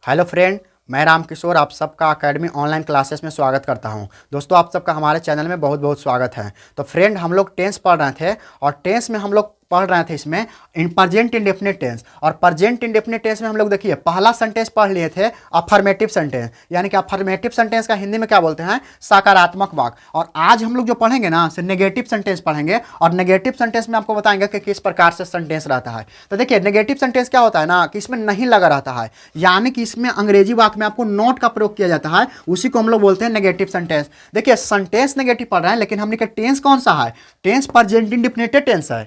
Hello friend, मैं रामकिशोर आप सबका एकेडमी ऑनलाइन क्लासेस में स्वागत करता हूं। दोस्तों, आप सबका हमारे चैनल में बहुत बहुत स्वागत है। तो फ्रेंड, हम लोग टेंस पढ़ रहे थे और टेंस में हम लोग पढ़ रहे थे इसमें इन प्रेजेंट इंडेफिनिट टेंस। और प्रेजेंट इंडेफिनिट टेंस में हम लोग देखिए पहला सेंटेंस पढ़ लिए थे अफर्मेटिव सेंटेंस, यानी कि अफर्मेटिव सेंटेंस का हिंदी में क्या बोलते हैं, सकारात्मक वाक्य। और आज हम लोग जो पढ़ेंगे ना से नेगेटिव सेंटेंस पढ़ेंगे और नेगेटिव सेंटेंस में आपको बताएंगे कि किस प्रकार से सेंटेंस रहता है। तो देखिए नेगेटिव सेंटेंस क्या होता है ना कि इसमें नहीं लगा रहता है, यानी कि इसमें अंग्रेजी वाक्य में आपको नॉट का प्रयोग किया जाता है, उसी को हम लोग बोलते हैं नेगेटिव सेंटेंस। देखिए सेंटेंस नेगेटिव पढ़ रहे हैं, लेकिन हमने कहा टेंस कौन सा है, टेंस प्रेजेंट इंडेफिनिट टेंस है।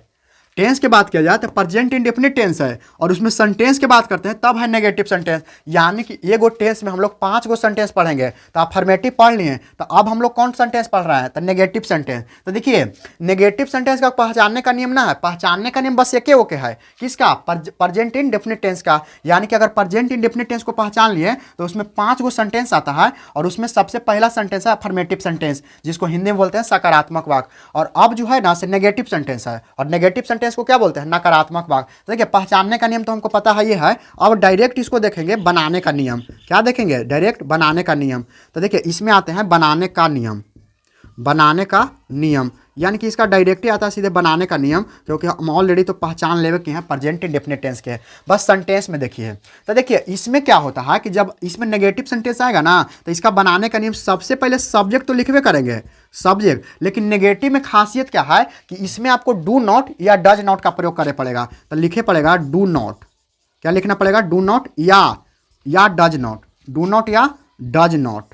टेंस की बात किया जाए तो प्रेजेंट इंडेफिनिट टेंस है, और उसमें सेंटेंस की बात करते हैं तब है नेगेटिव सेंटेंस। यानी कि एगो टेंस में हम लोग 5 गो सेंटेंस पढ़ेंगे। तो अफर्मेटिव पढ़ लिए, तो अब हम लोग कौन सेंटेंस पढ़ रहे हैं, तो नेगेटिव सेंटेंस। तो देखिए नेगेटिव सेंटेंस का पहचानने का नियम ना है, पहचानने का नियम बस एके ओके है, किसका, प्रेजेंट इंडेफिनिट टेंस का। यानी कि अगर प्रेजेंट इंडेफिनिट टेंस को पहचान लिए तो उसमें 5 गो सेंटेंस आता है, और उसमें सबसे पहला सेंटेंस है अफर्मेटिव सेंटेंस, जिसको हिंदी में बोलते हैं सकारात्मक वाक्य। और अब जो है ना से नेगेटिव सेंटेंस है, और नेगेटिव सेंटेंस को क्या बोलते हैं, नकारात्मक वाक्य। तो देखिए पहचानने का नियम तो हमको पता है ये है। अब डायरेक्ट इसको देखेंगे बनाने का नियम। क्या देखेंगे, डायरेक्ट बनाने का नियम। तो देखिए इसमें आते हैं बनाने का नियम, बनाने का नियम, यानी कि इसका डायरेक्ट ही आता है सीधे बनाने का नियम, क्योंकि हम ऑलरेडी तो पहचान लेवे कि हैं प्रेजेंट इंडेफिनिट टेंस के। बस सेंटेंस में देखिए, तो देखिए इसमें क्या होता है कि जब इसमें नेगेटिव सेंटेंस आएगा ना तो इसका बनाने का नियम सबसे पहले सब्जेक्ट तो लिखवे करेंगे, सब्जेक्ट। लेकिन नेगेटिव में खासियत क्या है कि इसमें आपको डू नॉट या डज नॉट का प्रयोग करना पड़ेगा। तो लिखे पड़ेगा डू नॉट, क्या लिखना पड़ेगा, डू नॉट या डज नॉट, डू नॉट या डज नॉट,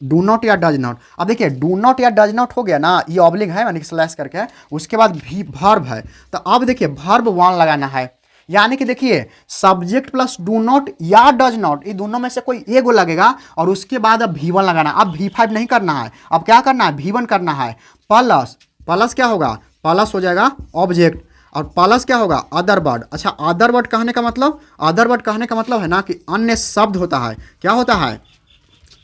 डू नॉट या डज नॉट। अब देखिए डू नॉट या डज नॉट हो गया ना, ये ऑब्लिंग है यानी कि स्लैश करके, उसके बाद भी वर्ब है। तो अब देखिए वर्ब 1 लगाना है, यानी कि देखिए सब्जेक्ट प्लस डू नॉट या डज नॉट, ये दोनों में से कोई एगो लगेगा, और उसके बाद अब V1 लगाना। अब V5 नहीं करना है, अब क्या करना है, V1 करना है। प्लस प्लस क्या होगा, प्लस हो जाएगा ऑब्जेक्ट, और प्लस क्या होगा, अदर वर्ड। अच्छा अदर वर्ड कहने का मतलब, अदर वर्ड कहने का मतलब है ना कि अन्य शब्द होता है। क्या होता है,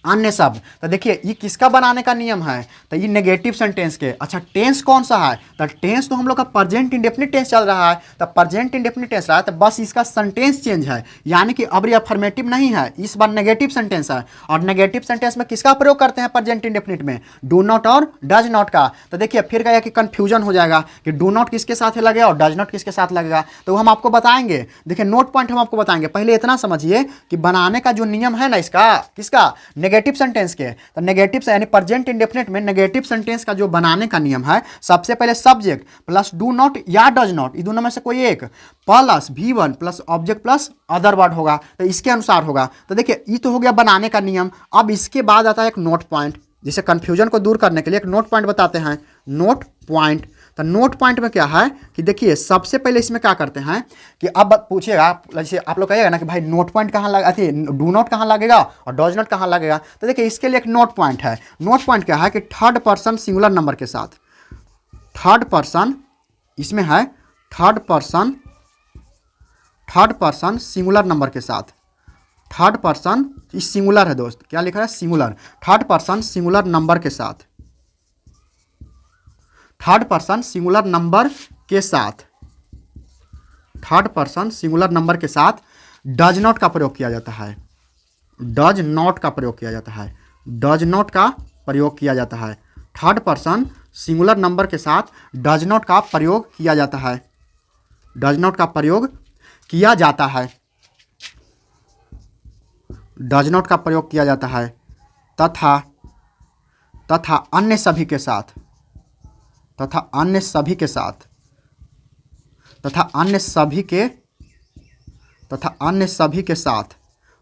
अन्य शब्द। तो देखिए ये किसका बनाने का नियम है, तो ये नेगेटिव सेंटेंस के। अच्छा टेंस कौन सा है, तो टेंस तो हम लोग का प्रेजेंट इंडेफिनिट टेंस चल रहा है, तो प्रेजेंट इंडेफिनिट टेंस रहा है, तो बस इसका सेंटेंस चेंज है, यानी कि अब ये अफर्मेटिव नहीं है, इस बार नेगेटिव सेंटेंस है। और नेगेटिव सेंटेंस में किसका प्रयोग करते हैं प्रेजेंट इंडेफिनिट में, डू नॉट और डज नॉट का। तो देखिए फिर क्या कि कंफ्यूजन हो जाएगा कि डू नॉट किसके साथ लगेगा और डज नॉट किसके साथ लगेगा, तो हम आपको बताएंगे। देखिए नोट पॉइंट हम आपको बताएंगे। पहले इतना समझिए कि बनाने का जो नियम है ना इसका, किसका, नेगेटिव सेंटेंस के। तो नेगेटिव से यानी प्रेजेंट इंडेफिनिट में नेगेटिव सेंटेंस का जो बनाने का नियम है, सबसे पहले सब्जेक्ट प्लस डू नॉट या डज नॉट, ये दोनों में से कोई एक, plus V1 plus object plus other word होगा, तो इसके अनुसार होगा। तो देखिए ये तो हो गया बनाने का नियम। अब इसके बाद आता है एक नोट पॉइंट, जिसे कंफ्यूजन को दूर करने के लिए एक नोट पॉइंट बताते हैं, नोट पॉइंट। तो नोट पॉइंट में क्या है कि देखिए सबसे पहले इसमें क्या करते हैं कि अब पूछिएगा, जैसे आप लोग कहिएगा ना कि भाई नोट पॉइंट कहाँ लगा, डू नॉट कहाँ लगेगा और डज नॉट कहाँ लगेगा। तो देखिए इसके लिए एक नोट पॉइंट है। नोट पॉइंट क्या है कि थर्ड पर्सन सिंगुलर नंबर के साथ, थर्ड पर्सन इसमें है, थर्ड पर्सन सिंगुलर नंबर के साथ, थर्ड पर्सन इस सिंगुलर है दोस्त, क्या लिखा है, singular, third person singular number के साथ, थर्ड पर्सन सिंगुलर नंबर के साथ, थर्ड पर्सन सिंगुलर नंबर के साथ डज नॉट का प्रयोग किया जाता है, डज नॉट का प्रयोग किया जाता है, डज नॉट का प्रयोग किया जाता है। थर्ड पर्सन सिंगुलर नंबर के साथ डज नॉट का प्रयोग किया जाता है, डज नॉट का प्रयोग किया जाता है, डज नॉट का प्रयोग किया जाता है। तथा अन्य सभी के साथ, तथा अन्य सभी के साथ, तथा अन्य सभी के, तथा अन्य सभी के साथ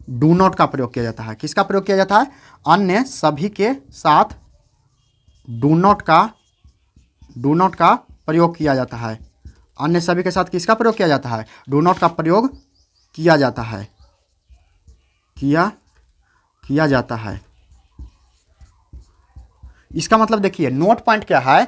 डू नॉट का प्रयोग किया जाता है। किसका प्रयोग किया जाता है, अन्य सभी के साथ डू नॉट का प्रयोग किया जाता है। अन्य सभी के साथ किसका प्रयोग किया जाता है, डू नॉट का प्रयोग किया जाता है, किया जाता है। इसका मतलब देखिए नोट पॉइंट क्या है,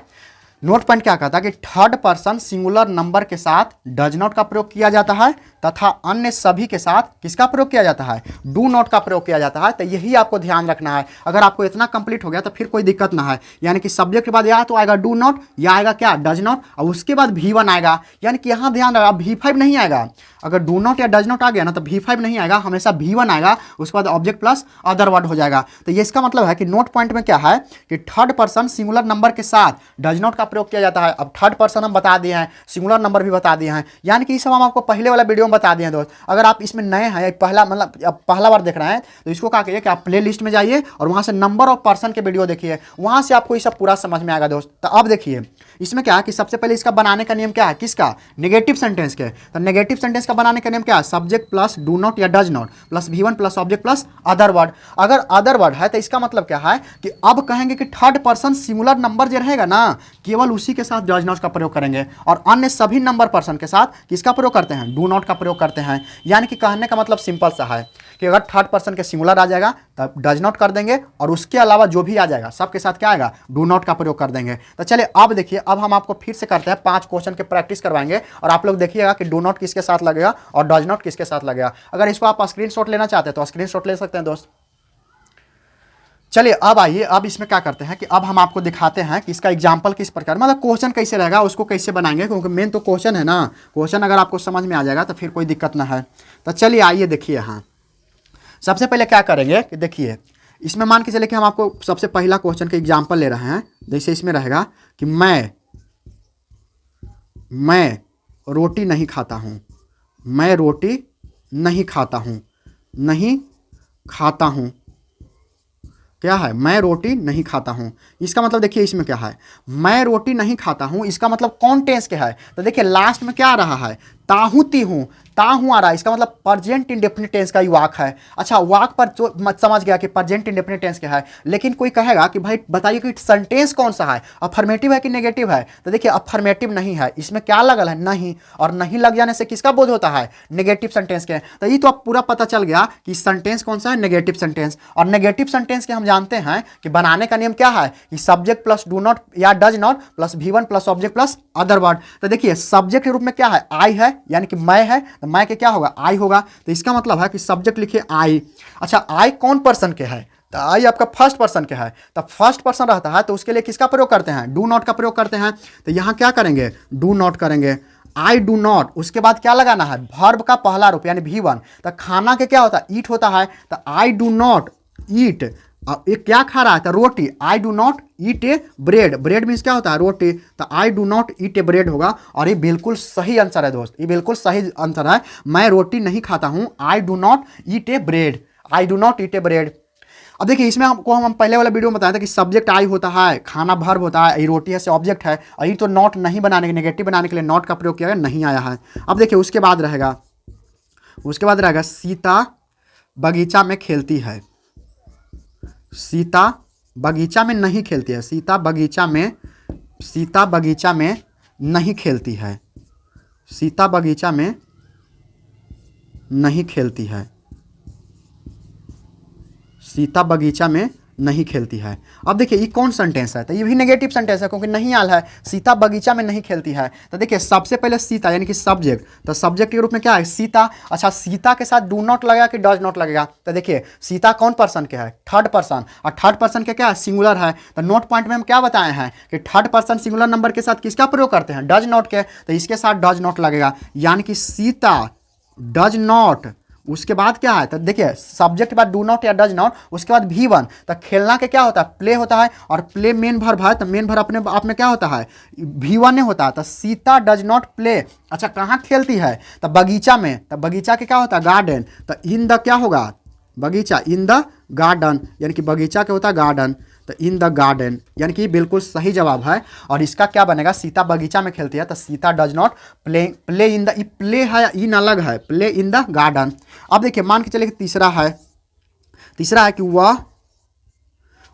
नोट पॉइंट क्या कहता है कि थर्ड पर्सन सिंगुलर नंबर के साथ डज नॉट का प्रयोग किया जाता है, तथा अन्य सभी के साथ किसका प्रयोग किया जाता है, डू नॉट का प्रयोग किया जाता है। तो यही आपको ध्यान रखना है। अगर आपको इतना कंप्लीट हो गया तो फिर कोई दिक्कत ना है, यानी कि सब्जेक्ट के बाद या तो आएगा डू नॉट या आएगा क्या, डज नॉट, और उसके बाद V1 आएगा। यानी कि यहाँ ध्यान रखा V5 नहीं आएगा। अगर डू नॉट या डज नॉट आ गया ना तो V5 नहीं आएगा, हमेशा V1 आएगा, उसके बाद ऑब्जेक्ट प्लस अदर वर्ड हो जाएगा। तो ये इसका मतलब है कि नोट पॉइंट में क्या है कि थर्ड पर्सन सिंगुलर नंबर के साथ डज नॉट का प्रयोग किया जाता है। अब थर्ड पर्सन हम बता दिए हैं, सिंगुलर नंबर भी बता दिए हैं, यानी कि ये सब हम आपको पहले वाला वीडियो में बता दिए हैं दोस्त। अगर आप इसमें नए हैं, पहला मतलब अब पहला बार देख रहे हैं, तो इसको क्या करिए कि आप प्ले लिस्ट में जाइए और वहाँ से नंबर ऑफ पर्सन के वीडियो देखिए, वहाँ से आपको ये सब पूरा समझ में आएगा दोस्त। तो अब देखिए इसमें क्या है कि सबसे पहले इसका बनाने का नियम क्या है, किसका, नेगेटिव सेंटेंस के। तो नेगेटिव सेंटेंस का बनाने का नियम क्या है, सब्जेक्ट प्लस डू नॉट या does not plus V1 plus object plus other word. अगर अदर वर्ड है तो इसका मतलब क्या है कि अब कहेंगे कि थर्ड पर्सन सिंगुलर नंबर जो रहेगा ना, केवल उसी के साथ डज नॉट का प्रयोग करेंगे, और अन्य सभी नंबर पर्सन के साथ किसका प्रयोग करते हैं, डू नॉट का प्रयोग करते हैं। यानी कि कहने का मतलब सिंपल सा है कि अगर थर्ड पर्सन के सिंगुलर आ जाएगा तब डज नॉट कर देंगे, और उसके अलावा जो भी आ जाएगा सबके साथ क्या आएगा, डू नॉट का प्रयोग कर देंगे। तो चलिए अब देखिए, अब हम आपको फिर से करते हैं 5 क्वेश्चन के प्रैक्टिस करवाएंगे, और आप लोग देखिएगा कि डू नॉट किसके साथ लगेगा और डज नॉट किसके साथ लगेगा। अगर इसको आप स्क्रीनशॉट लेना चाहते हैं तो स्क्रीनशॉट ले सकते हैं दोस्त। चलिए अब आइए, अब इसमें क्या करते हैं कि अब हम आपको दिखाते हैं कि इसका एग्जाम्पल किस प्रकार, मतलब क्वेश्चन कैसे रहेगा, उसको कैसे बनाएंगे, क्योंकि मेन तो क्वेश्चन है ना। क्वेश्चन अगर आपको समझ में आ जाएगा तो फिर कोई दिक्कत ना है। तो चलिए आइए देखिए, यहाँ सबसे पहले क्या करेंगे कि देखिए इसमें मान के चले कि हम आपको सबसे पहला क्वेश्चन का एग्जाम्पल ले रहे हैं। जैसे इसमें रहेगा कि मैं रोटी नहीं खाता हूँ, मैं रोटी नहीं खाता हूँ, नहीं खाता हूँ, क्या है, मैं रोटी नहीं खाता हूँ। इसका मतलब देखिए इसमें क्या है, मैं रोटी नहीं खाता हूँ, इसका मतलब कौन टेंस क्या है, तो देखिए लास्ट में क्या आ रहा है, ताहू तीहूँ, ताहू आ रहा है, इसका मतलब प्रेजेंट इंडेफिनिट टेंस का ही वाक है। अच्छा वाक पर जो मत समझ गया कि प्रेजेंट इंडेफिनिट टेंस क्या है, लेकिन कोई कहेगा कि भाई बताइए कि सेंटेंस कौन सा है, अफर्मेटिव है कि नेगेटिव है, तो देखिए अफर्मेटिव नहीं है, इसमें क्या लगल है, नहीं, और नहीं लग जाने से किसका बोध होता है, नेगेटिव सेंटेंस के। तो ये तो अब पूरा पता चल गया कि सेंटेंस कौन सा है, नेगेटिव सेंटेंस। और नेगेटिव सेंटेंस के हम जानते हैं कि बनाने का नियम क्या है कि सब्जेक्ट प्लस डू नॉट या does not plus V1 plus object plus other word. तो देखिए सब्जेक्ट के रूप में क्या है, आई है, यानी कि मैं है, तो मैं के क्या होगा, आई होगा। तो इसका मतलब है कि सब्जेक्ट लिखिए आई। अच्छा आई कौन पर्सन के है, तो आई आपका फर्स्ट पर्सन के है, तो फर्स्ट पर्सन रहता है तो उसके लिए किसका प्रयोग करते हैं, डू नॉट का प्रयोग करते हैं। तो यहाँ क्या करेंगे, डू नॉट करेंगे, आई डू नॉट, उसके बाद क्या लगाना है, वर्ब का पहला रूप यानी V1। तो खाना के क्या होता है, ईट होता है, तो आई डू नॉट ईट, ये क्या खा रहा है, तो रोटी, I do not eat a bread, bread means क्या होता है, रोटी, तो I do not eat a bread होगा। और ये बिल्कुल सही आंसर है दोस्त, ये बिल्कुल सही आंसर है, मैं रोटी नहीं खाता हूँ, आई do not eat a bread, I do not eat a bread. अब देखिए इसमें हमको हम पहले वाला वीडियो में बताया था कि सब्जेक्ट आई होता है, खाना वर्ब होता है, ये रोटी है से ऑब्जेक्ट है, और ये तो नॉट नहीं बनाने के, नेगेटिव बनाने के लिए नॉट का प्रयोग किया गया, नहीं आया है। अब देखिए उसके बाद रहेगा सीता बगीचा में खेलती है, सीता बगीचा में नहीं खेलती है, सीता बगीचा में नहीं खेलती है, सीता बगीचा में नहीं खेलती है, सीता बगीचा में नहीं खेलती है। अब देखिए ये कौन सेंटेंस है, तो ये भी नेगेटिव सेंटेंस है क्योंकि नहीं आल है, सीता बगीचा में नहीं खेलती है। तो देखिए सबसे पहले सीता यानी कि सब्जेक्ट, तो सब्जेक्ट के रूप में क्या है, सीता। अच्छा सीता के साथ डू नॉट लगेगा कि डज नॉट लगेगा, तो देखिए सीता कौन पर्सन के है, थर्ड पर्सन, और थर्ड पर्सन के क्या है, सिंगुलर है। तो नोट पॉइंट में हम क्या बताए हैं कि थर्ड पर्सन सिंगुलर नंबर के साथ किसका प्रयोग करते हैं, डज नॉट के, तो इसके साथ डज नॉट लगेगा, यानी कि सीता डज नॉट। उसके बाद क्या है, तो देखिए सब्जेक्ट के बाद डू नॉट या डज नॉट, उसके बाद V1, तो खेलना के क्या होता है, प्ले होता है, और प्ले मेन वर्ब है, तो मेन वर्ब अपने आप में क्या होता है, V1 होता है, तो सीता डज नॉट प्ले। अच्छा कहाँ खेलती है, तो बगीचा में, तो बगीचा के क्या होता है, गार्डन, तो इन द क्या होगा, बगीचा, इन द गार्डन, यानी कि बगीचा क्या होता है, गार्डन, तो इन द गार्डन, यानी कि बिल्कुल सही जवाब है। और इसका क्या बनेगा, सीता बगीचा में खेलती है, तो Sita does not play, play in the, play है इन अलग है, प्ले इन द गार्डन। अब देखिए मान के चले कि तीसरा है कि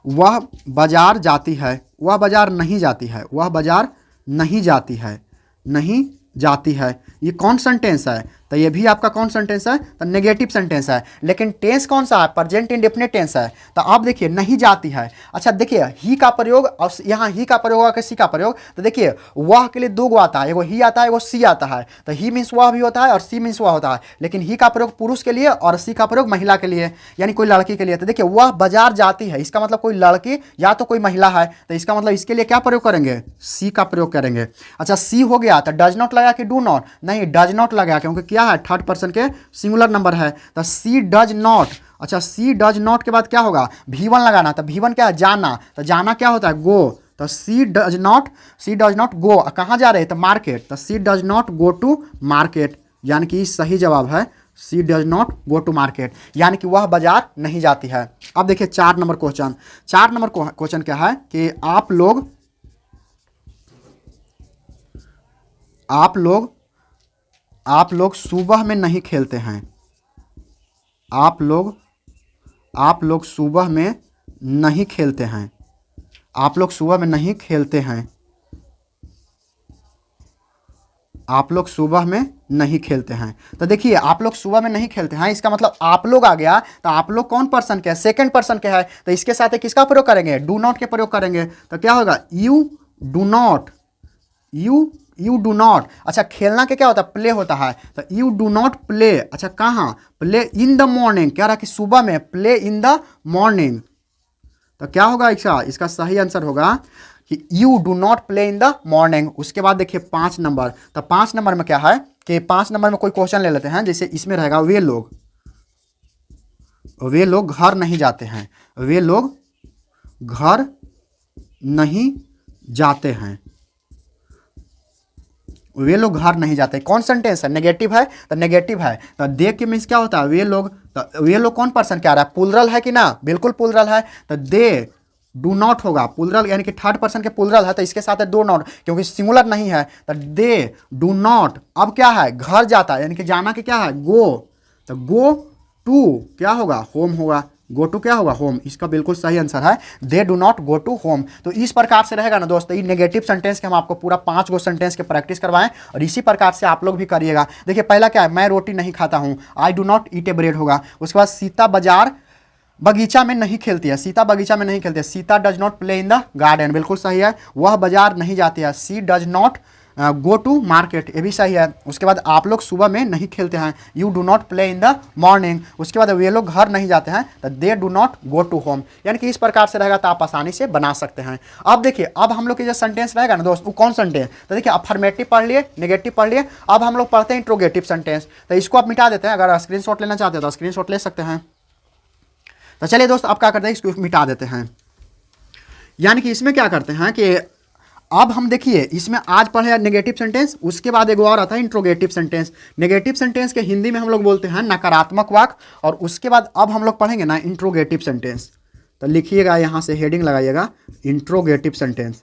वह बाजार जाती है, वह बाजार नहीं जाती है, वह बाजार नहीं जाती है, नहीं जाती है, ये कौन सेंटेंस है, तो ये भी आपका कौन सेंटेंस है, तो नेगेटिव सेंटेंस है, लेकिन टेंस कौन सा है, प्रेजेंट इंडेफिनिट टेंस है। तो अब देखिए नहीं जाती है, अच्छा देखिए ही का प्रयोग, और यहाँ ही का प्रयोग होगा, सी का प्रयोग, तो देखिए वह के लिए दो गो आता है, एगो ही आता है एगो सी आता है, तो ही मीन्स वह भी होता है और सी मीन्स वह होता है, लेकिन ही का प्रयोग पुरुष के लिए और सी का प्रयोग महिला के लिए, यानी कोई लड़की के लिए। तो देखिए वह बाजार जाती है, इसका मतलब कोई लड़की या तो कोई महिला है, तो इसका मतलब इसके लिए क्या प्रयोग करेंगे, सी का प्रयोग करेंगे। अच्छा सी हो गया, तो डज नॉट लगा कि डू नॉट, नहीं डज नॉट लगा, क्योंकि क्या क्या है, थर्ड पर्सन के सिंगुलर नंबर है। तो सी डज नॉट, अच्छा सी डज नॉट के बाद क्या होगा, V1 लगाना। तो V1 क्या है, जाना। तो जाना क्या होता है, गो। तो सी डज नॉट गो, कहाँ जा रहे हैं, तो मार्केट। तो she does not go to market, यानी कि सही जवाब है she does not go to market, यानी कि वह बाजार नहीं जाती है। अब देखिए 4 नंबर क्वेश्चन। 4 नंबर क्वेश्चन क्या है कि आप लोग सुबह में नहीं खेलते हैं। आप लोग सुबह में नहीं खेलते हैं। आप लोग सुबह में नहीं खेलते हैं। आप लोग सुबह में नहीं खेलते हैं। तो देखिए आप लोग सुबह में नहीं खेलते हैं, इसका मतलब आप लोग आ गया। तो आप लोग कौन पर्सन के है, सेकंड पर्सन के है। तो इसके साथ किसका प्रयोग करेंगे, डू नॉट के प्रयोग करेंगे। तो क्या होगा, you do not, you do not. अच्छा खेलना के क्या होता है, प्ले होता है। तो यू डू नॉट प्ले, अच्छा कहाँ, प्ले इन द मॉर्निंग, क्या रहा कि सुबह में, प्ले इन द मॉर्निंग। तो क्या होगा इसका सही आंसर होगा कि you do not play in the morning. उसके बाद देखिए 5 नंबर। तो 5 नंबर में क्या है कि 5 नंबर में कोई क्वेश्चन ले लेते हैं। जैसे इसमें रहेगा वे लोग घर नहीं जाते हैं। वे लोग घर नहीं जाते हैं। वे लोग घर नहीं जाते, कौन सेंटेंस है, नेगेटिव है। तो नेगेटिव है तो दे के मीन्स क्या होता है, वे लोग। तो वे लोग कौन पर्सन क्या आ रहा है, प्लुरल है कि ना, बिल्कुल प्लुरल है। तो दे डू नॉट होगा, प्लुरल यानी कि थर्ड पर्सन के प्लुरल है। तो इसके साथ है दो नॉट, क्योंकि सिंगुलर नहीं है। तो दे डू नॉट, अब क्या है, घर जाता है, यानी कि जाना के क्या है, गो। तो गो टू क्या होगा, होम होगा। गो टू क्या होगा, होम। इसका बिल्कुल सही आंसर है they do not go to home. तो इस प्रकार से रहेगा ना दोस्तों, ये नेगेटिव सेंटेंस के हम आपको पूरा 5 गो सेंटेंस के प्रैक्टिस करवाएं, और इसी प्रकार से आप लोग भी करिएगा। देखिए पहला क्या है, मैं रोटी नहीं खाता हूँ, आई do not eat a bread होगा। उसके बाद सीता बगीचा में नहीं खेलती है, सीता बगीचा में नहीं खेलती है। Sita does not play in the garden, बिल्कुल सही है, वह बाजार नहीं जाती है। She does not go to market, ये भी सही है। उसके बाद आप लोग सुबह में नहीं खेलते हैं, you do not play in the morning. उसके बाद वे लोग घर नहीं जाते हैं, तो they do not go to home. यानी कि इस प्रकार से रहेगा तो आप आसानी से बना सकते हैं। अब देखिए अब हम लोग के जो सेंटेंस रहेगा ना दोस्त, वो कौन सेंटेंस, तो देखिए अफर्मेटिव पढ़ लिए, नेगेटिव पढ़ लिए। अब हम लोग पढ़ते हैं इंट्रोगेटिव सेंटेंस। तो इसको आप मिटा देते हैं, अगर स्क्रीनशॉट लेना चाहते हैं तो स्क्रीनशॉट ले सकते हैं। तो चलिए दोस्त अब क्या करते हैं, इसको मिटा देते हैं। यानी कि इसमें क्या करते हैं कि अब हम देखिए इसमें आज पढ़े नेगेटिव सेंटेंस, उसके बाद एक और आता है इंट्रोगेटिव सेंटेंस। नेगेटिव सेंटेंस के हिंदी में हम लोग बोलते हैं नकारात्मक वाक्य, और उसके बाद अब हम लोग पढ़ेंगे ना इंट्रोगेटिव सेंटेंस। तो लिखिएगा, यहाँ से हेडिंग लगाइएगा, interrogative sentence,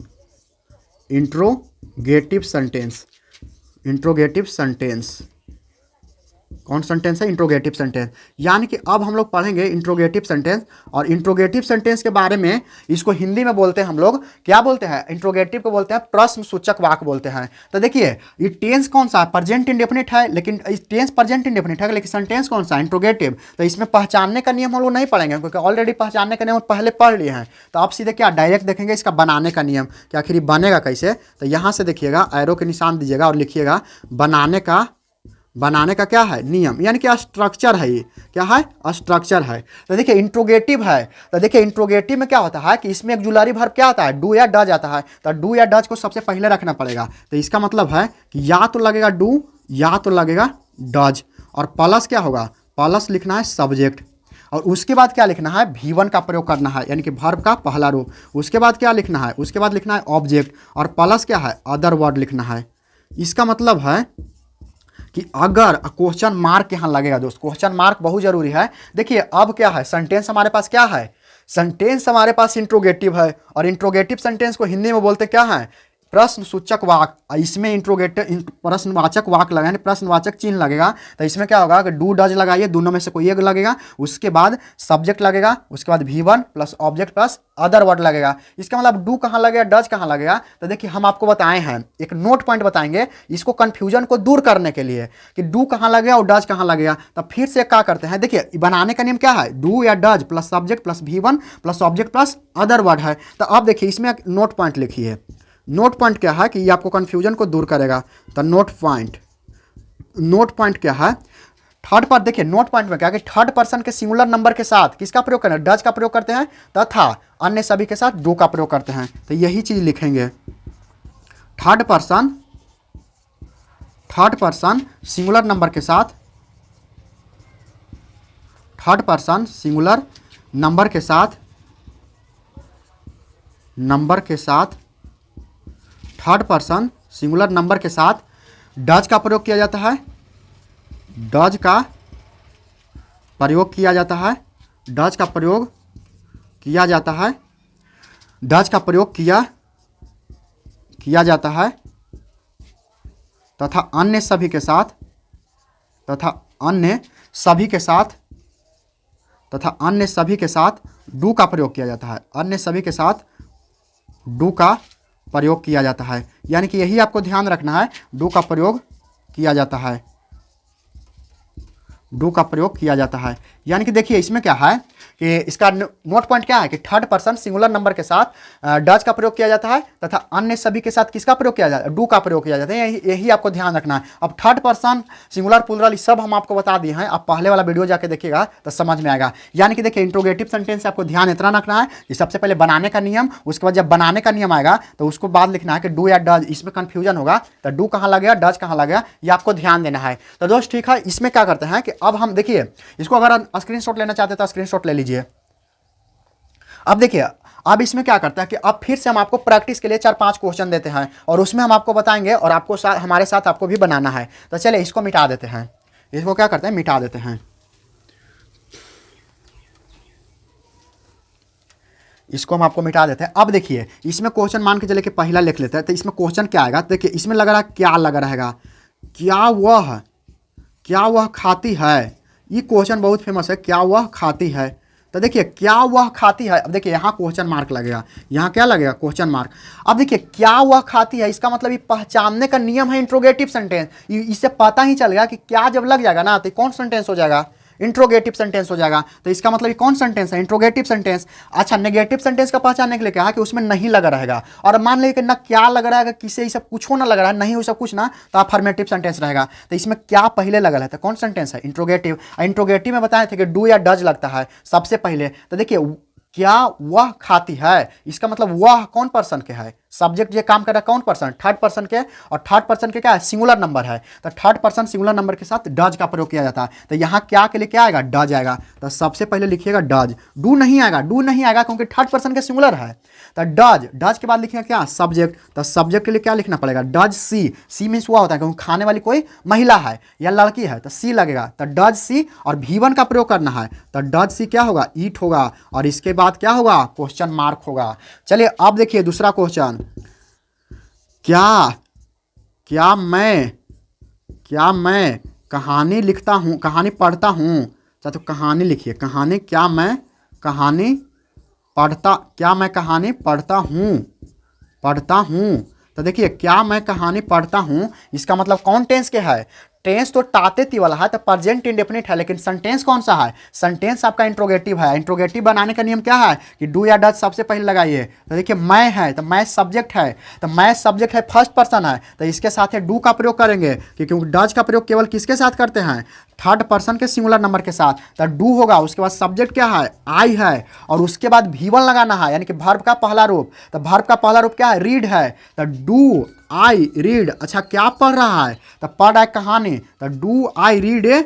interrogative sentence, interrogative sentence. कौन सेंटेंस है, इंट्रोगेटिव सेंटेंस। यानी कि अब हम लोग पढ़ेंगे इंट्रोगेटिव सेंटेंस, और इंट्रोगेटिव सेंटेंस के बारे में इसको हिंदी में बोलते हैं हम लोग, क्या बोलते हैं, इंट्रोगेटिव को बोलते हैं प्रश्न सूचक वाक्य बोलते हैं। तो देखिए ये टेंस कौन सा है, प्रेजेंट इंडेफिनिट है, लेकिन टेंस प्रेजेंट इंडेफिनिट है, लेकिन सेंटेंस कौन सा है, इंट्रोगेटिव। तो इसमें पहचानने का नियम हम लोग नहीं पढ़ेंगे, क्योंकि ऑलरेडी पहचानने का नियम पहले पढ़ लिए हैं। तो आप सीधे क्या डायरेक्ट देखेंगे इसका बनाने का नियम, कि आखिर ये बनेगा कैसे। तो यहाँ से देखिएगा, एरो के निशान दीजिएगा और लिखिएगा बनाने का क्या है, नियम, यानी कि स्ट्रक्चर है। ये क्या है, स्ट्रक्चर है। तो देखिए इंट्रोगेटिव है। तो देखिए इंट्रोगेटिव में क्या होता है कि इसमें एक्जुलरी वर्ब क्या आता है, डू या डज आता है। तो डू या डज को सबसे पहले रखना पड़ेगा। तो इसका मतलब है कि या तो लगेगा डू या तो लगेगा डज, और प्लस क्या होगा, प्लस लिखना है सब्जेक्ट, और उसके बाद क्या लिखना है, V1 का प्रयोग करना है, यानी कि वर्ब का पहला रूप। उसके बाद क्या लिखना है, उसके बाद लिखना है ऑब्जेक्ट, और प्लस क्या है, अदर वर्ड लिखना है। इसका मतलब है कि अगर क्वेश्चन मार्क यहाँ लगेगा दोस्त, क्वेश्चन मार्क बहुत जरूरी है। देखिए अब क्या है, सेंटेंस हमारे पास क्या है, सेंटेंस हमारे पास इंट्रोगेटिव है, और इंट्रोगेटिव सेंटेंस को हिंदी में बोलते क्या है, प्रश्न सूचक वाक्य। इसमें इंट्रोगेटिव प्रश्नवाचक वाक्य लगा, यानी प्रश्नवाचक चिन्ह लगेगा। तो इसमें क्या होगा कि डू डज लगाइए, दोनों में से कोई एक लगेगा। उसके बाद सब्जेक्ट लगेगा, उसके बाद V1 plus object plus other word लगेगा। इसका मतलब डू कहाँ लगेगा, डज कहाँ लगेगा। तो देखिए हम आपको बताए हैं, एक नोट पॉइंट बताएंगे इसको कंफ्यूजन को दूर करने के लिए, कि डू कहाँ लगेगा और डज कहाँ लगेगा। तो फिर से क्या करते हैं, देखिए बनाने का नियम क्या है, डू या does plus subject plus V1 plus object plus other word है। तो अब देखिए इसमें एक नोट पॉइंट लिखिए। नोट पॉइंट क्या है कि ये आपको कंफ्यूजन को दूर करेगा। तो नोट पॉइंट क्या है, थर्ड पर देखिए नोट पॉइंट में क्या है कि थर्ड पर्सन के सिंगुलर नंबर के साथ किसका प्रयोग करते हैं, डज का प्रयोग करते हैं, तथा अन्य सभी के साथ डू का प्रयोग करते हैं। तो यही चीज लिखेंगे, third person third person singular number के साथ, थर्ड पर्सन सिंगुलर नंबर के साथ, थर्ड पर्सन सिंगुलर नंबर के साथ डज का प्रयोग किया जाता है, डज का प्रयोग किया जाता है, डज का प्रयोग किया जाता है, डज का प्रयोग किया जाता है तथा अन्य सभी के साथ, तथा अन्य सभी के साथ, तथा अन्य सभी के साथ डू का प्रयोग किया जाता है, अन्य सभी के साथ डू का प्रयोग किया जाता है। यानी कि यही आपको ध्यान रखना है, डू का प्रयोग किया जाता है, डू का प्रयोग किया जाता है। यानी कि देखिए इसमें क्या है कि इसका नोट पॉइंट क्या है कि थर्ड पर्सन सिंगुलर नंबर के साथ डज का प्रयोग किया जाता है तथा अन्य सभी के साथ किसका प्रयोग किया जाता है, डू का प्रयोग किया जाता है। यही आपको ध्यान रखना है। अब थर्ड पर्सन सिंगुलर प्लूरल सब हम आपको बता दिए हैं, आप पहले वाला वीडियो जाके देखिएगा तो समझ में आएगा। यानी कि देखिए इंट्रोगेटिव सेंटेंस से आपको ध्यान इतना रखना है कि सबसे पहले बनाने का नियम, उसके बाद जब बनाने का नियम आएगा तो उसको बाद लिखना है कि डू या डज, इसमें कंफ्यूजन होगा तो डू कहाँ लगेगा, डज कहाँ लगेगा, ये आपको ध्यान देना है। तो दोस्त ठीक है, इसमें क्या करते हैं कि अब हम देखिए इसको अगर स्क्रीनशॉट लेना चाहते हैं तो स्क्रीनशॉट ले लीजिए। अब देखिए अब इसमें क्या करता है कि अब फिर से हम आपको प्रैक्टिस के लिए 4-5 क्वेश्चन देते हैं और उसमें हम आपको बताएंगे और आपको हमारे साथ आपको भी बनाना है। तो चलिए इसको मिटा देते हैं, इसको क्या करते हैं मिटा देते हैं, इसको हम आपको मिटा देते हैं। अब देखिए इसमें क्वेश्चन मान के चले कि पहला लिख लेते हैं, तो इसमें क्वेश्चन क्या आएगा, तो देखिए इसमें लग रहा है क्या लग रहेगा, क्या वह खाती है। ये क्वेश्चन बहुत फेमस है, क्या वह खाती है। तो देखिए क्या वह खाती है, अब देखिए यहाँ क्वेश्चन मार्क लगेगा, यहाँ क्या लगेगा क्वेश्चन मार्क। अब देखिए क्या वह खाती है, इसका मतलब ये पहचानने का नियम है इंट्रोगेटिव सेंटेंस। इससे पता ही चल गया कि क्या जब लग जाएगा ना तो कौन सेंटेंस हो जाएगा, इंट्रोगेटिव सेंटेंस हो जाएगा। तो इसका मतलब ये कौन सेंटेंस है, इंट्रोगेटिव सेंटेंस। अच्छा नेगेटिव सेंटेंस का पहचानने के लिए क्या है कि उसमें नहीं लगा रहेगा, और मान लीजिए कि ना क्या लग रहा है, किसे ये सब कुछ ना लग रहा है, नहीं हो सब कुछ ना, तो अफर्मेटिव सेंटेंस रहेगा। तो इसमें क्या पहले लगा है तो कौन सेंटेंस है, इंट्रोगेटिव। इंट्रोगेटिव में बताए थे कि डू या डज लगता है सबसे पहले। तो देखिए क्या वह खाती है, इसका मतलब वह कौन पर्सन के है, सब्जेक्ट जो काम कर रहा है कौन पर्सन, थर्ड पर्सन के, और थर्ड पर्सन के क्या है सिंगुलर नंबर है। तो थर्ड पर्सन सिंगुलर नंबर के साथ डज का प्रयोग किया जाता है। तो यहाँ क्या के लिए क्या आएगा, डज आएगा। तो सबसे पहले लिखिएगा डज, डू नहीं आएगा, डू नहीं आएगा क्योंकि थर्ड पर्सन के सिंगुलर है। तो डज, डज के बाद लिखिएगा क्या, सब्जेक्ट। तो सब्जेक्ट के लिए क्या लिखना पड़ेगा, डज सी, सी मीन्स हुआ होता है क्योंकि खाने वाली कोई महिला है या लड़की है तो सी लगेगा। तो डज सी, और V1 का प्रयोग करना है तो डज सी क्या होगा, ईट होगा, और इसके बाद क्या होगा, क्वेश्चन मार्क होगा। चलिए अब देखिए दूसरा क्वेश्चन, क्या मैं कहानी लिखता हूँ, कहानी पढ़ता हूँ। तो कहानी लिखिए, कहानी, क्या मैं कहानी पढ़ता हूँ। तो देखिए क्या मैं कहानी पढ़ता हूँ, इसका मतलब कौन टेंस के है, टेंस तो टाते वाला है तो प्रेजेंट इंडेफिनिट है, लेकिन सेंटेंस कौन सा है, सेंटेंस आपका इंट्रोगेटिव है। इंट्रोगेटिव बनाने का नियम क्या है कि डू या डज सबसे पहले लगाइए। तो देखिए मैं है तो मैं सब्जेक्ट है, तो मैं सब्जेक्ट है फर्स्ट पर्सन है, तो इसके साथ डू का प्रयोग करेंगे क्योंकि डज का प्रयोग केवल किसके साथ करते हैं, थर्ड पर्सन के सिंगुलर नंबर के साथ। तो डू होगा, उसके बाद सब्जेक्ट क्या है, आई है, और उसके बाद V1 लगाना है यानी कि वर्ब का पहला रूप। तो वर्ब का पहला रूप क्या है, रीड है। तो डू आई रीड, अच्छा क्या पढ़ रहा है, तो पढ़ रहा है कहानी। तो do I read a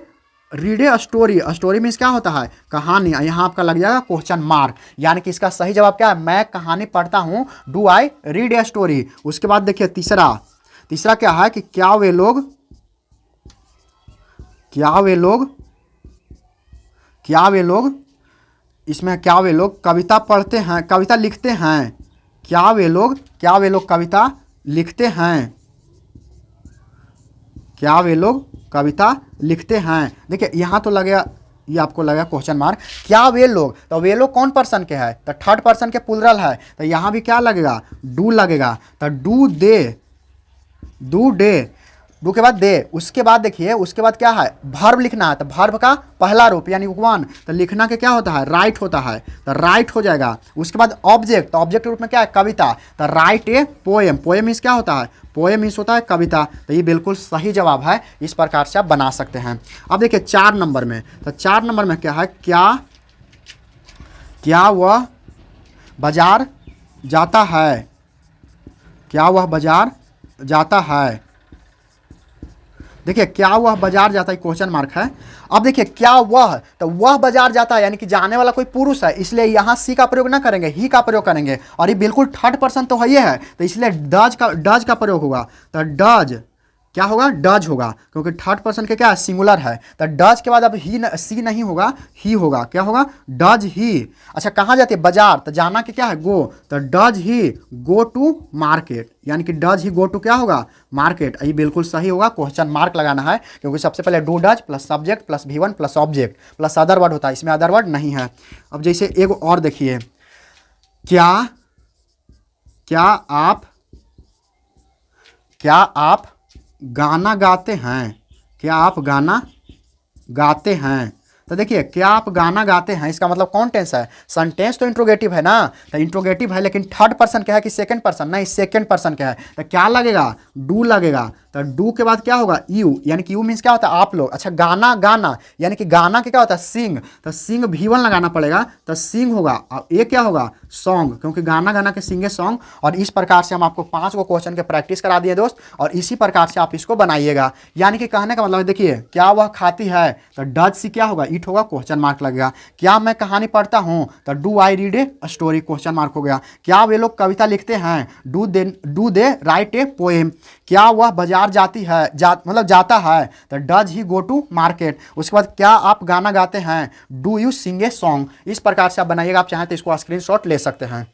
story, story means क्या होता है, कहानी। यहाँ आपका लग जाएगा क्वेश्चन मार्क, यानी कि इसका सही जवाब क्या है, मैं कहानी पढ़ता हूँ, do I read a story. उसके बाद देखिए तीसरा क्या है कि क्या वे लोग इसमें क्या वे लोग कविता पढ़ते हैं, कविता लिखते हैं। क्या वे लोग कविता लिखते हैं, क्या वे लोग कविता लिखते हैं। देखिए यहाँ तो लगेगा, ये आपको लगेगा क्वेश्चन मार्क। क्या वे लोग, तो वे लोग कौन पर्सन के है, तो थर्ड पर्सन के प्लुरल है, तो यहाँ भी क्या लगेगा, डू लगेगा। तो डू डू के बाद दे, उसके बाद देखिए उसके बाद क्या है, वर्ब लिखना है। तो वर्ब का पहला रूप यानी वन, तो लिखना के क्या होता है, राइट होता है, तो राइट हो जाएगा। उसके बाद ऑब्जेक्ट, तो ऑब्जेक्ट रूप में क्या है, कविता, तो right a poem, poem means क्या होता है, पोएम मीन्स होता है कविता। तो ये बिल्कुल सही जवाब है, इस प्रकार से आप बना सकते हैं। अब देखिए 4 नंबर में, तो 4 नंबर में क्या है, क्या वह बाजार जाता है, क्या वह बाजार जाता है। देखिए क्या वह बाजार जाता है, क्वेश्चन मार्क है। अब देखिए क्या वह, तो वह बाजार जाता है यानी कि जाने वाला कोई पुरुष है, इसलिए यहाँ सी का प्रयोग ना करेंगे, ही का प्रयोग करेंगे। और ये बिल्कुल थर्ड पर्सन तो है ये है, तो इसलिए डज का प्रयोग होगा। तो डज क्या होगा, डज होगा, क्योंकि थर्ड पर्सन के क्या है, सिंगुलर है। तो डज के बाद अब ही सी नहीं होगा, ही होगा। क्या होगा, डज ही। अच्छा कहाँ जाती है, बाजार, तो जाना के क्या है, गो। तो does he go to market, यानी कि डज ही गो टू क्या होगा, मार्केट। ये बिल्कुल सही होगा, क्वेश्चन मार्क लगाना है, क्योंकि सबसे पहले do does plus subject plus V1 plus object plus other word होता है, इसमें अदर वर्ड नहीं है। अब जैसे एक और देखिए, क्या क्या आप गाना गाते हैं, क्या आप गाना गाते हैं। तो देखिए क्या आप गाना गाते हैं, इसका मतलब कौन टेंस है, सन टेंस तो इंट्रोगेटिव है ना, तो इंट्रोगेटिव है, लेकिन थर्ड पर्सन क्या है कि सेकंड पर्सन, नहीं सेकंड पर्सन क्या है, तो क्या लगेगा, डू लगेगा। तो डू के बाद क्या होगा, यू, यानी कि यू मीन्स क्या होता है, आप लोग। अच्छा गाना, गाना यानी कि गाना के क्या होता है, सिंग, तो सिंग V1 लगाना पड़ेगा, तो सिंग होगा। अब ये क्या होगा, सॉन्ग, क्योंकि गाना गाना के सिंगे सॉन्ग। और इस प्रकार से हम आपको 5 गो क्वेश्चन के प्रैक्टिस करा दिए दोस्त, और इसी प्रकार से आप इसको बनाइएगा। यानी कि कहने का मतलब देखिए, क्या वह खाती है, तो डज सी क्या होगा, इट होगा, क्वेश्चन मार्क लगेगा। क्या मैं कहानी पढ़ता हूँ, तो do I read a story, question mark हो गया। क्या वे लोग कविता लिखते हैं, do they write a poem. क्या वह बाजार जाती है, मतलब जाता है, तो does he go to market. उसके बाद क्या आप गाना गाते हैं, do you sing a song. इस प्रकार से आप बनाइएगा, आप चाहें तो इसको स्क्रीनशॉट ले सकते हैं।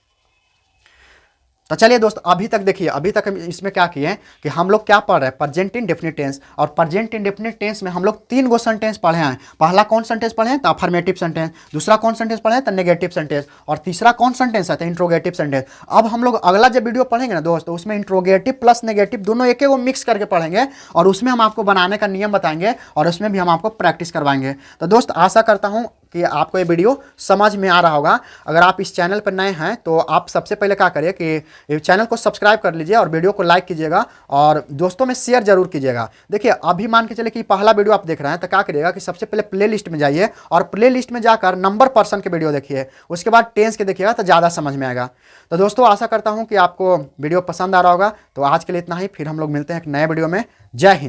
तो चलिए दोस्त, अभी तक देखिए, अभी तक हम इसमें क्या किए कि हम लोग क्या पढ़ रहे हैं, प्रेजेंट इंडेफिनिट टेंस। और प्रेजेंट इंडेफिनिट टेंस में हम लोग 3 गो सेंटेंस पढ़े हैं। पहला कौन सेंटेंस पढ़े हैं, तो अफर्मेटिव सेंटेंस। दूसरा कौन सेंटेंस पढ़े हैं, तो नेगेटिव सेंटेंस। और तीसरा कौन सेंटेंस है, तो इंट्रोगेटिव सेंटेंस। अब हम लोग अगला जब वीडियो पढ़ेंगे ना दोस्त, तो उसमें इंट्रोगेटिव प्लस नेगेटिव दोनों एक एक मिक्स करके पढ़ेंगे, और उसमें हम आपको बनाने का नियम बताएंगे, और उसमें भी हम आपको प्रैक्टिस करवाएंगे। तो दोस्त आशा करता हूँ कि आपको ये वीडियो समझ में आ रहा होगा। अगर आप इस चैनल पर नए हैं तो आप सबसे पहले क्या करिए कि चैनल को सब्सक्राइब कर लीजिए, और वीडियो को लाइक कीजिएगा, और दोस्तों में शेयर जरूर कीजिएगा। देखिए अभी मान के चले कि पहला वीडियो आप देख रहे हैं, तो क्या करिएगा कि सबसे पहले प्ले लिस्ट में जाइए, और प्ले लिस्ट में जाकर नंबर पर्सन के वीडियो देखिए, उसके बाद टेंस के देखिएगा, तो ज़्यादा समझ में आएगा। तो दोस्तों आशा करता हूँ कि आपको वीडियो पसंद आ रहा होगा। तो आज के लिए इतना ही, फिर हम लोग मिलते हैं एक नए वीडियो में। जय हिंद।